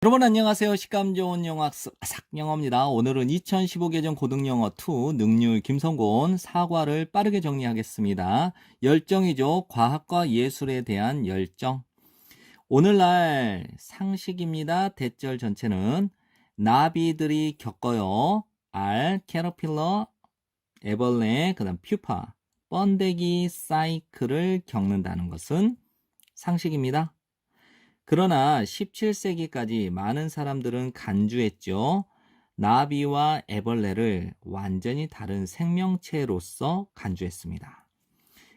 여러분 안녕하세요. 식감 좋은 영어학습 아삭영어입니다. 오늘은 2015 개정 고등영어 2 능률 김성곤 사과를 빠르게 정리하겠습니다. 열정이죠. 과학과 예술에 대한 열정. 오늘날 상식입니다. 대절 전체는 나비들이 겪어요. 알, 캐러필러, 애벌레, 그 다음 퓨파, 번데기 사이클을 겪는다는 것은 상식입니다. 그러나 17세기까지 많은 사람들은 간주했죠. 나비와 애벌레를 완전히 다른 생명체로서 간주했습니다.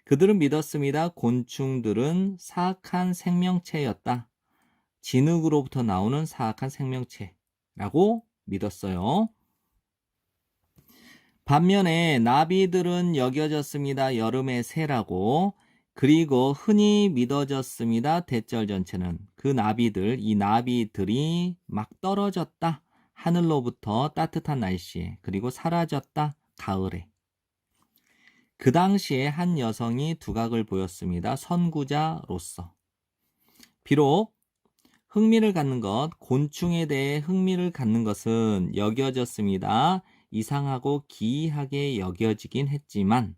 그들은 믿었습니다. 곤충들은 사악한 생명체였다. 진흙으로부터 나오는 사악한 생명체라고 믿었어요. 반면에 나비들은 여겨졌습니다. 여름의 새라고. 그리고 흔히 믿어졌습니다. 대절 전체는 그 나비들, 이 나비들이 막 떨어졌다. 하늘로부터 따뜻한 날씨에, 그리고 사라졌다. 가을에. 그 당시에 한 여성이 두각을 보였습니다. 선구자로서. 비록 흥미를 갖는 것, 곤충에 대해 흥미를 갖는 것은 여겨졌습니다. 이상하고 기이하게 여겨지긴 했지만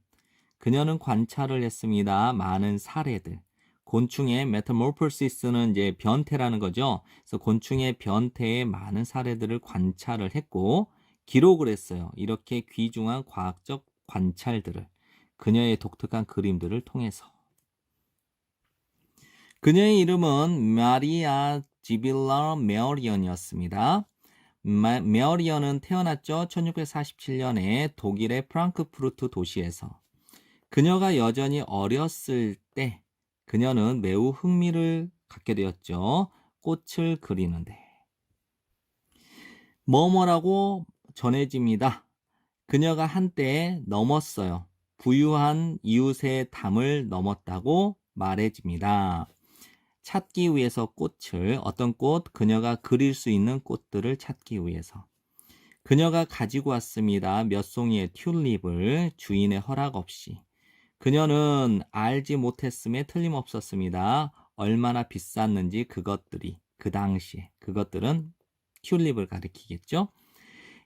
그녀는 관찰을 했습니다. 많은 사례들. 곤충의 메타모르포시스는 이제 변태라는 거죠. 그래서 곤충의 변태의 많은 사례들을 관찰을 했고 기록을 했어요. 이렇게 귀중한 과학적 관찰들을 그녀의 독특한 그림들을 통해서. 그녀의 이름은 마리아 지빌라 메어리언이었습니다. 메어리언은 태어났죠. 1647년에 독일의 프랑크푸르트 도시에서. 그녀가 여전히 어렸을 때 그녀는 매우 흥미를 갖게 되었죠. 꽃을 그리는데. 뭐뭐라고 전해집니다. 그녀가 한때 넘었어요. 부유한 이웃의 담을 넘었다고 말해집니다. 찾기 위해서 꽃을, 어떤 꽃, 그녀가 그릴 수 있는 꽃들을 찾기 위해서. 그녀가 가지고 왔습니다. 몇 송이의 튤립을 주인의 허락 없이. 그녀는 알지 못했음에 틀림없었습니다. 얼마나 비쌌는지 그것들이, 그 당시에. 그것들은 튤립을 가리키겠죠.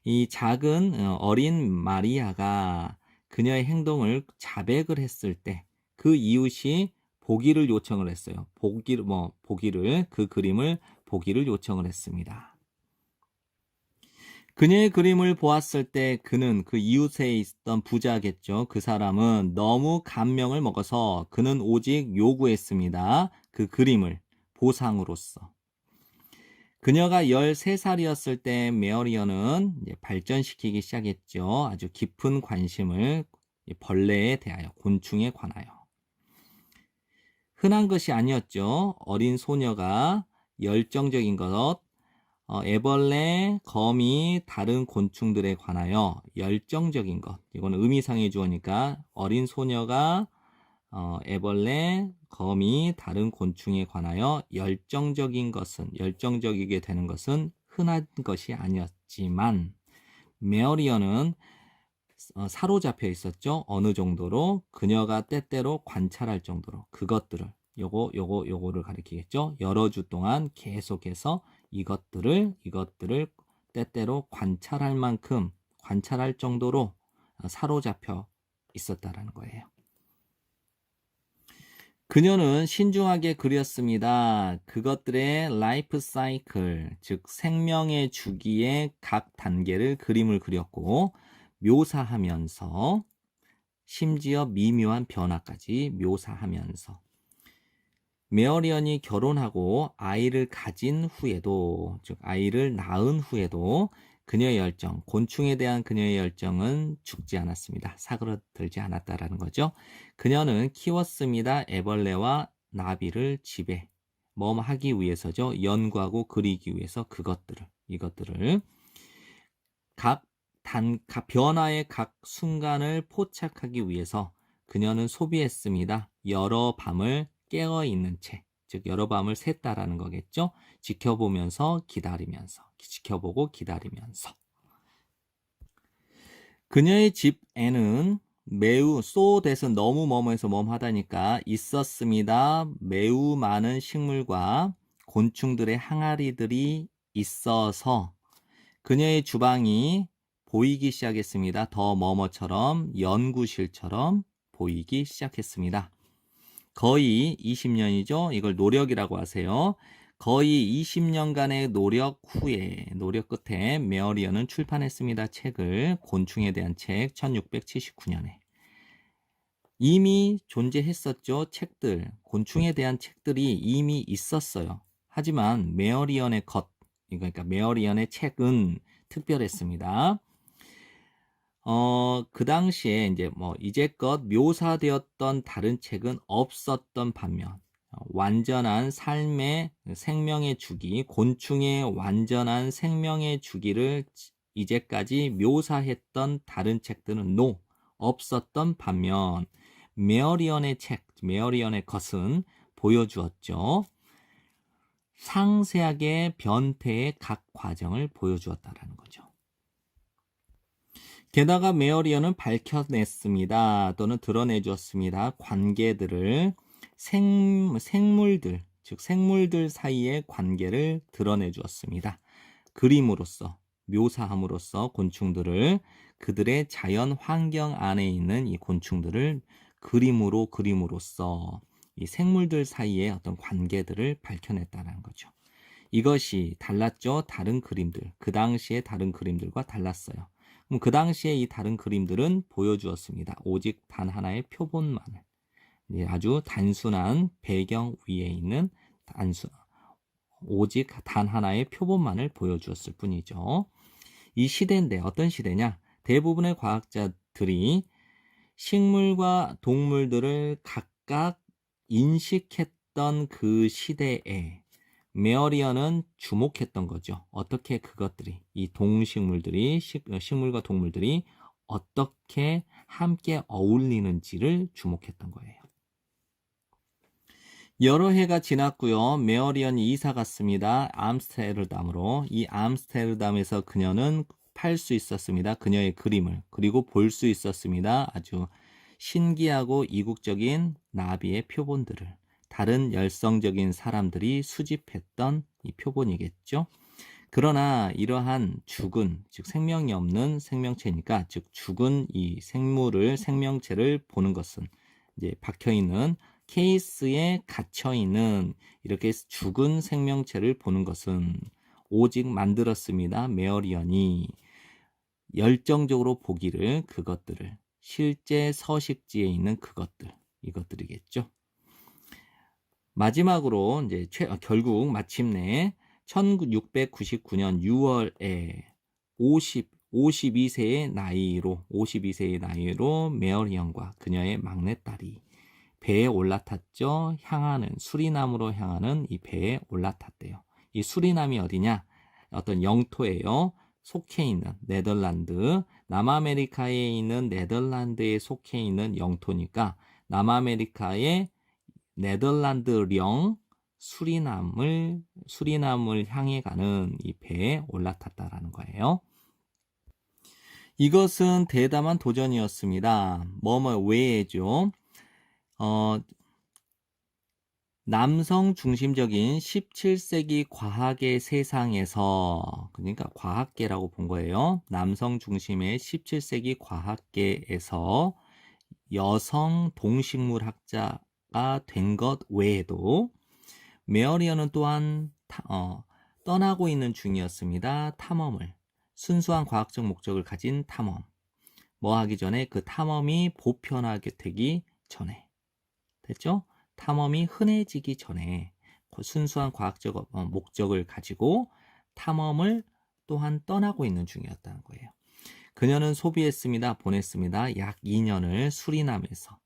이 작은 어린 마리아가 그녀의 행동을 자백을 했을 때 그 이웃이 보기를 요청을 했어요. 그 그림을 보기를 요청을 했습니다. 그녀의 그림을 보았을 때 그는 그 이웃에 있던 부자겠죠. 그 사람은 너무 감명을 먹어서 그는 오직 요구했습니다. 그 그림을 보상으로서. 그녀가 13살이었을 때 메어리언은 발전시키기 시작했죠. 아주 깊은 관심을 벌레에 대하여, 곤충에 관하여. 흔한 것이 아니었죠. 어린 소녀가 열정적인 것, 애벌레, 거미, 다른 곤충들에 관하여 열정적인 것. 이거는 의미상의 주어니까 어린 소녀가 애벌레, 거미, 다른 곤충에 관하여 열정적이게 되는 것은 흔한 것이 아니었지만 메어리언은 사로잡혀 있었죠. 어느 정도로 그녀가 때때로 관찰할 정도로 그것들을 요거를 가리키겠죠. 여러 주 동안 계속해서 이것들을 때때로 관찰할 만큼 관찰할 정도로 사로잡혀 있었다라는 거예요. 그녀는 신중하게 그렸습니다. 그것들의 라이프 사이클, 즉 생명의 주기의 각 단계를 그림을 그렸고 묘사하면서 심지어 미묘한 변화까지 묘사하면서 메어리언이 결혼하고 아이를 가진 후에도, 즉 아이를 낳은 후에도 그녀의 열정, 곤충에 대한 그녀의 열정은 죽지 않았습니다. 사그러들지 않았다라는 거죠. 그녀는 키웠습니다. 애벌레와 나비를 집에 하기 위해서죠. 연구하고 그리기 위해서 이것들을 각 변화의 각 순간을 포착하기 위해서 그녀는 소비했습니다. 여러 밤을 깨어 있는 채, 즉 여러 밤을 샜다라는 거겠죠. 지켜보고 기다리면서. 그녀의 집에는 매우 that은 너무 뭐뭐해서 뭐하다니까 있었습니다. 매우 많은 식물과 곤충들의 항아리들이 있어서 그녀의 주방이 보이기 시작했습니다. 더 뭐뭐처럼 연구실처럼 보이기 시작했습니다. 거의 20년이죠. 이걸 노력이라고 하세요. 거의 20년간의 노력 후에, 노력 끝에 메어리언은 출판했습니다. 책을, 곤충에 대한 책, 1679년에. 이미 존재했었죠. 책들, 곤충에 대한 책들이 이미 있었어요. 하지만 메어리언의 그러니까 메어리언의 책은 특별했습니다. 그 당시에 이제 이제껏 묘사되었던 다른 책은 없었던 반면, 완전한 삶의 생명의 주기, 곤충의 완전한 생명의 주기를 이제까지 묘사했던 다른 책들은 없었던 반면, 메어리언의 책, 메어리언의 것은 보여주었죠. 상세하게 변태의 각 과정을 보여주었다라는 거죠. 게다가 메어리언은 밝혀냈습니다. 또는 드러내주었습니다. 관계들을 생물들, 즉 생물들 사이의 관계를 드러내주었습니다. 그림으로써, 묘사함으로써 곤충들을 그들의 자연 환경 안에 있는 이 곤충들을 그림으로써 이 생물들 사이의 어떤 관계들을 밝혀냈다는 거죠. 이것이 달랐죠. 다른 그림들, 그 당시의 다른 그림들과 달랐어요. 그럼 그 당시에 이 다른 그림들은 보여주었습니다. 오직 단 하나의 표본만을. 아주 단순한 배경 위에 있는 오직 단 하나의 표본만을 보여주었을 뿐이죠. 이 시대인데 어떤 시대냐? 대부분의 과학자들이 식물과 동물들을 각각 인식했던 그 시대에 메어리언은 주목했던 거죠. 어떻게 그것들이, 이 동식물들이, 식물과 동물들이 어떻게 함께 어울리는지를 주목했던 거예요. 여러 해가 지났고요. 메어리언이 이사 갔습니다. 암스테르담으로. 이 암스테르담에서 그녀는 팔 수 있었습니다. 그녀의 그림을. 그리고 볼 수 있었습니다. 아주 신기하고 이국적인 나비의 표본들을. 다른 열성적인 사람들이 수집했던 이 표본이겠죠. 그러나 이러한 죽은, 즉 생명이 없는 생명체니까, 즉 죽은 이 생명체를 보는 것은 이제 박혀있는 케이스에 갇혀있는 이렇게 죽은 생명체를 보는 것은 오직 만들었습니다. 메어리언이 열정적으로 보기를, 그것들을, 실제 서식지에 있는 이것들이겠죠. 마지막으로 이제 결국 마침내 1699년 6월에 52세의 나이로 메어리언과 그녀의 막내딸이 배에 올라탔죠. 수리남으로 향하는 이 배에 올라탔대요. 이 수리남이 어디냐? 어떤 영토예요. 속해 있는 네덜란드, 남아메리카에 있는 네덜란드에 속해 있는 영토니까 남아메리카의 네덜란드령 수리남을 향해 가는 이 배에 올라탔다라는 거예요. 이것은 대담한 도전이었습니다. 외에죠. 남성 중심적인 17세기 과학의 세상에서, 그러니까 과학계라고 본 거예요. 남성 중심의 17세기 과학계에서 여성 동식물학자가 된 것 외에도 메어리언은 또한 떠나고 있는 중이었습니다. 탐험을. 순수한 과학적 목적을 가진 탐험. 하기 전에 그 탐험이 보편하게 되기 전에. 됐죠? 탐험이 흔해지기 전에 순수한 과학적 목적을 가지고 탐험을 또한 떠나고 있는 중이었다는 거예요. 그녀는 보냈습니다. 약 2년을 수리남에서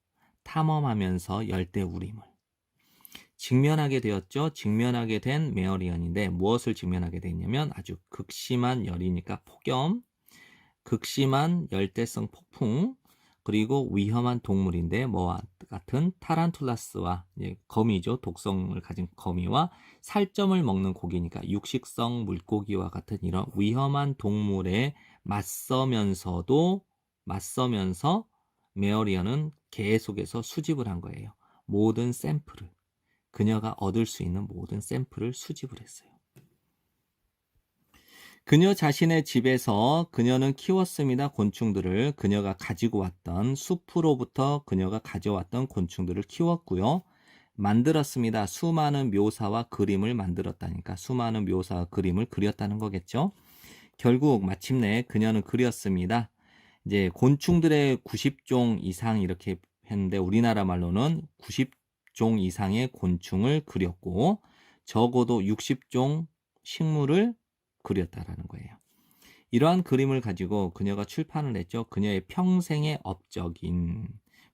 탐험하면서 열대우림을 직면하게 되었죠. 직면하게 된 메어리언인데 무엇을 직면하게 됐냐면 아주 극심한 열이니까 폭염, 극심한 열대성 폭풍, 그리고 위험한 동물인데 뭐와 같은 타란툴라스와 거미죠. 독성을 가진 거미와 살점을 먹는 고기니까 육식성 물고기와 같은 이런 위험한 동물에 맞서면서 메어리언은 계속해서 수집을 한 거예요. 모든 샘플을, 그녀가 얻을 수 있는 모든 샘플을 수집을 했어요. 그녀 자신의 집에서 그녀는 키웠습니다. 곤충들을 그녀가 가지고 왔던 숲으로부터 그녀가 가져왔던 곤충들을 키웠고요. 만들었습니다. 수많은 묘사와 그림을 만들었다니까 수많은 묘사와 그림을 그렸다는 거겠죠. 결국 마침내 그녀는 그렸습니다. 이제 곤충들의 90종 이상 이렇게 했는데 우리나라 말로는 90종 이상의 곤충을 그렸고 적어도 60종 식물을 그렸다라는 거예요. 이러한 그림을 가지고 그녀가 출판을 했죠. 그녀의 평생의 업적인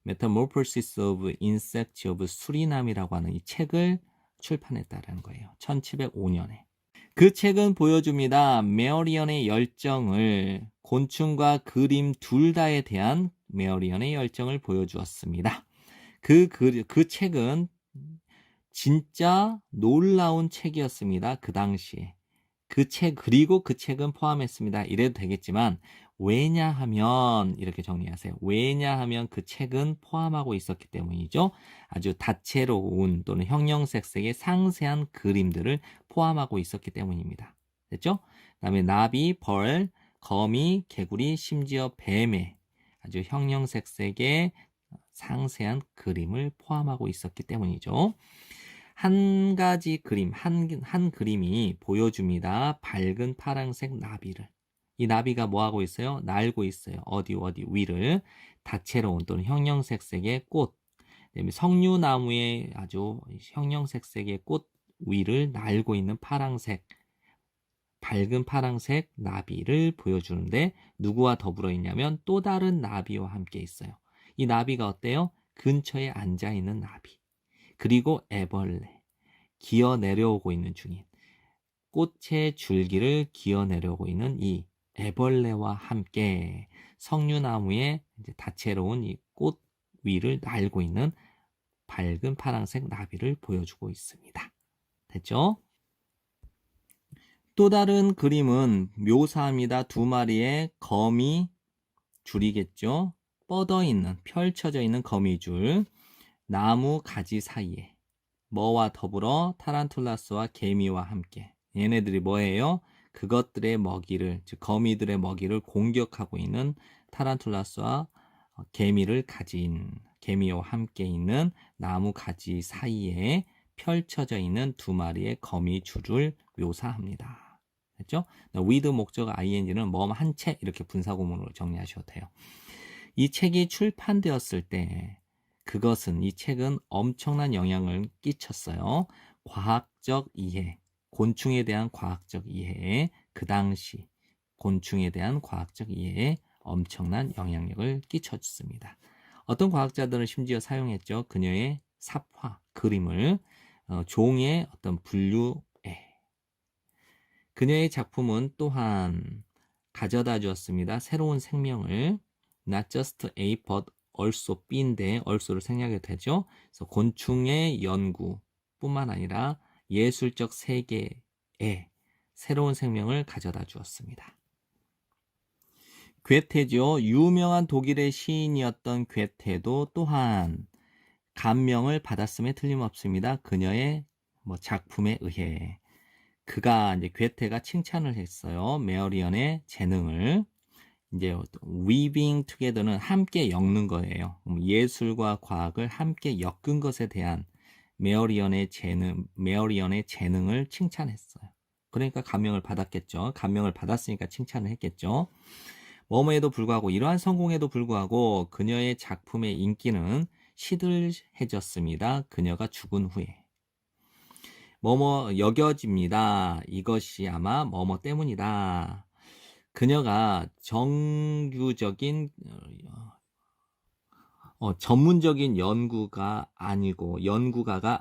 Metamorphosis of Insects of Suriname이라고 하는 이 책을 출판했다라는 거예요. 1705년에. 그 책은 보여줍니다. 메어리언의 열정을 곤충과 그림 둘 다에 대한 메어리언의 열정을 보여주었습니다. 그 책은 진짜 놀라운 책이었습니다. 그 당시에. 그리고 그 책은 포함했습니다. 이래도 되겠지만, 왜냐하면, 이렇게 정리하세요. 왜냐하면 그 책은 포함하고 있었기 때문이죠. 아주 다채로운 또는 형형색색의 상세한 그림들을 포함하고 있었기 때문입니다. 됐죠? 그 다음에 나비, 벌, 거미, 개구리, 심지어 뱀의 아주 형형색색의 상세한 그림을 포함하고 있었기 때문이죠. 한 가지 그림, 한 그림이 보여줍니다. 밝은 파란색 나비를. 이 나비가 뭐 하고 있어요? 날고 있어요. 어디 위를. 다채로운 또는 형형색색의 꽃. 그다음에 석류나무의 아주 형형색색의 꽃 위를 날고 있는 파란색, 밝은 파란색 나비를 보여주는데 누구와 더불어 있냐면 또 다른 나비와 함께 있어요. 이 나비가 어때요? 근처에 앉아 있는 나비. 그리고 애벌레, 기어 내려오고 있는 중인 꽃의 줄기를 기어 내려오고 있는 이 애벌레와 함께 석류나무의 다채로운 이 꽃 위를 날고 있는 밝은 파란색 나비를 보여주고 있습니다. 됐죠? 또 다른 그림은 묘사합니다. 두 마리의 거미 줄이겠죠? 뻗어 있는, 펼쳐져 있는 거미줄, 나무 가지 사이에 뭐와 더불어 타란툴라스와 개미와 함께 얘네들이 뭐예요? 그것들의 먹이를 즉 거미들의 먹이를 공격하고 있는 타란툴라스와 개미를 가진 개미와 함께 있는 나무 가지 사이에 펼쳐져 있는 두 마리의 거미줄을 묘사합니다. 됐죠? with 목적 ing는 뭐 한 채 이렇게 분사구문으로 정리하셔도 돼요. 이 책이 출판되었을 때 이 책은 엄청난 영향을 끼쳤어요. 과학적 이해, 곤충에 대한 과학적 이해에 그 당시 곤충에 대한 과학적 이해에 엄청난 영향력을 끼쳤습니다. 어떤 과학자들은 심지어 사용했죠. 그녀의 삽화, 그림을 종의 어떤 분류에 그녀의 작품은 또한 가져다 주었습니다. 새로운 생명을 not just A but also B인데 also를 생략해도 되죠. 그래서 곤충의 연구뿐만 아니라 예술적 세계에 새로운 생명을 가져다 주었습니다. 괴테죠. 유명한 독일의 시인이었던 괴테도 또한 감명을 받았음에 틀림없습니다. 그녀의 작품에 의해. 그가 이제 괴테가 칭찬을 했어요. 메어리언의 재능을. 이제 weaving together는 함께 엮는 거예요. 예술과 과학을 함께 엮은 것에 대한 메어리언의 재능을 칭찬했어요. 그러니까 감명을 받았겠죠. 감명을 받았으니까 칭찬을 했겠죠. 뭐뭐에도 불구하고 이러한 성공에도 불구하고 그녀의 작품의 인기는 시들해졌습니다. 그녀가 죽은 후에. 뭐뭐 여겨집니다. 이것이 아마 뭐뭐 때문이다. 그녀가 정규적인 전문적인 연구가가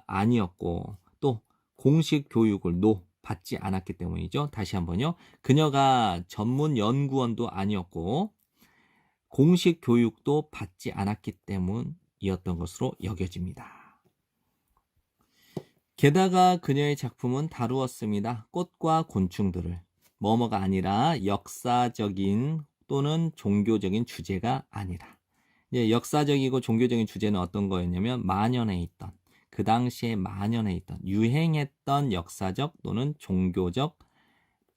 아니었고 또 공식 교육을 받지 않았기 때문이죠. 다시 한번요. 그녀가 전문 연구원도 아니었고 공식 교육도 받지 않았기 때문이었던 것으로 여겨집니다. 게다가 그녀의 작품은 다루었습니다. 꽃과 곤충들을. 뭐뭐가 아니라 역사적인 또는 종교적인 주제가 아니라. 이제 역사적이고 종교적인 주제는 어떤 거였냐면 만연해 있던, 그 당시에 만연해 있던, 유행했던 역사적 또는 종교적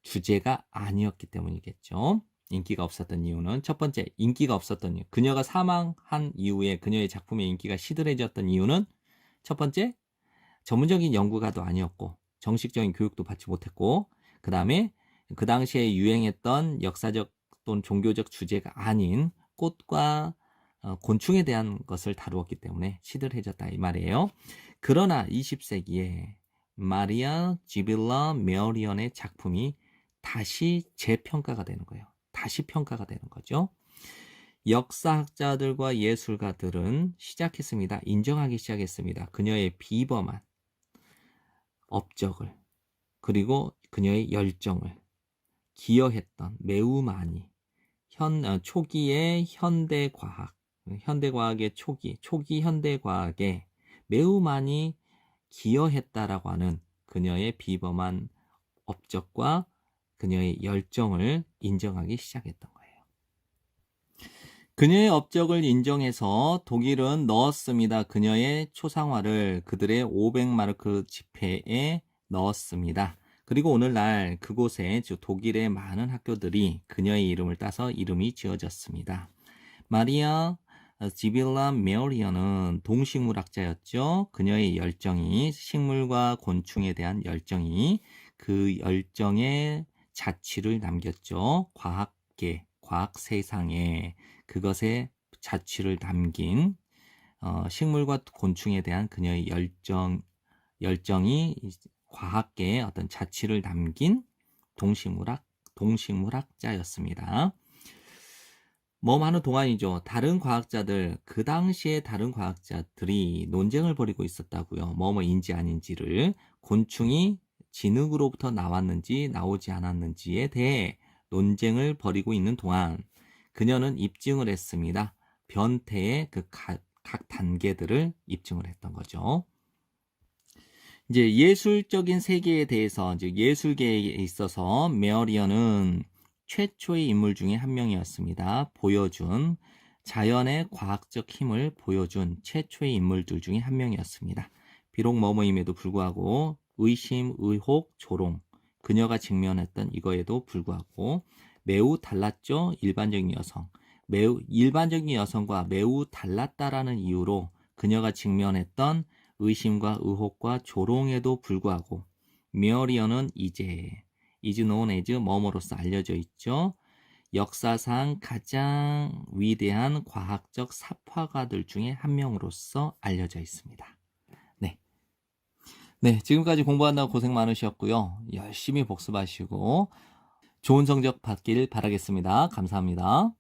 주제가 아니었기 때문이겠죠. 인기가 없었던 이유는 첫 번째, 인기가 없었던 이유. 그녀가 사망한 이후에 그녀의 작품의 인기가 시들해졌던 이유는 첫 번째, 전문적인 연구가도 아니었고 정식적인 교육도 받지 못했고 그 다음에 그 당시에 유행했던 역사적 또는 종교적 주제가 아닌 꽃과 곤충에 대한 것을 다루었기 때문에 시들해졌다 이 말이에요. 그러나 20세기에 마리아 지빌라 메어리언의 작품이 다시 재평가가 되는 거예요. 다시 평가가 되는 거죠. 역사학자들과 예술가들은 시작했습니다. 인정하기 시작했습니다. 그녀의 비범한 업적을 그리고 그녀의 열정을 기여했던 매우 많이 초기의 현대과학의 초기 현대과학에 매우 많이 기여했다라고 하는 그녀의 비범한 업적과 그녀의 열정을 인정하기 시작했던 거예요. 그녀의 업적을 인정해서 독일은 넣었습니다. 그녀의 초상화를 그들의 500마르크 지폐에 넣었습니다. 그리고 오늘날 그곳에 독일의 많은 학교들이 그녀의 이름을 따서 이름이 지어졌습니다. 마리아 지빌라 메어리언은 동식물학자였죠. 그녀의 열정이 식물과 곤충에 대한 열정이 그 열정의 자취를 남겼죠. 과학계, 과학 세상에 그것의 자취를 남긴 식물과 곤충에 대한 그녀의 열정이 과학계의 어떤 자취를 남긴 동식물학자였습니다. 많은 동안이죠. 그 당시에 다른 과학자들이 논쟁을 벌이고 있었다고요. 뭐뭐인지 아닌지를 곤충이 진흙으로부터 나왔는지 나오지 않았는지에 대해 논쟁을 벌이고 있는 동안 그녀는 입증을 했습니다. 변태의 각 단계들을 입증을 했던 거죠. 이제 예술적인 세계에 대해서, 즉 예술계에 있어서 메어리언은 최초의 인물 중에 한 명이었습니다. 자연의 과학적 힘을 보여준 최초의 인물들 중에 한 명이었습니다. 비록 뭐뭐임에도 불구하고 의심, 의혹, 조롱, 그녀가 직면했던 이거에도 불구하고 매우 달랐죠. 일반적인 여성과 매우 달랐다라는 이유로 그녀가 직면했던 의심과 의혹과 조롱에도 불구하고 메어리언은 is known as 뭐뭐로서 알려져 있죠. 역사상 가장 위대한 과학적 사파가들 중에 한 명으로서 알려져 있습니다. 네, 지금까지 공부한다고 고생 많으셨고요. 열심히 복습하시고 좋은 성적 받길 바라겠습니다. 감사합니다.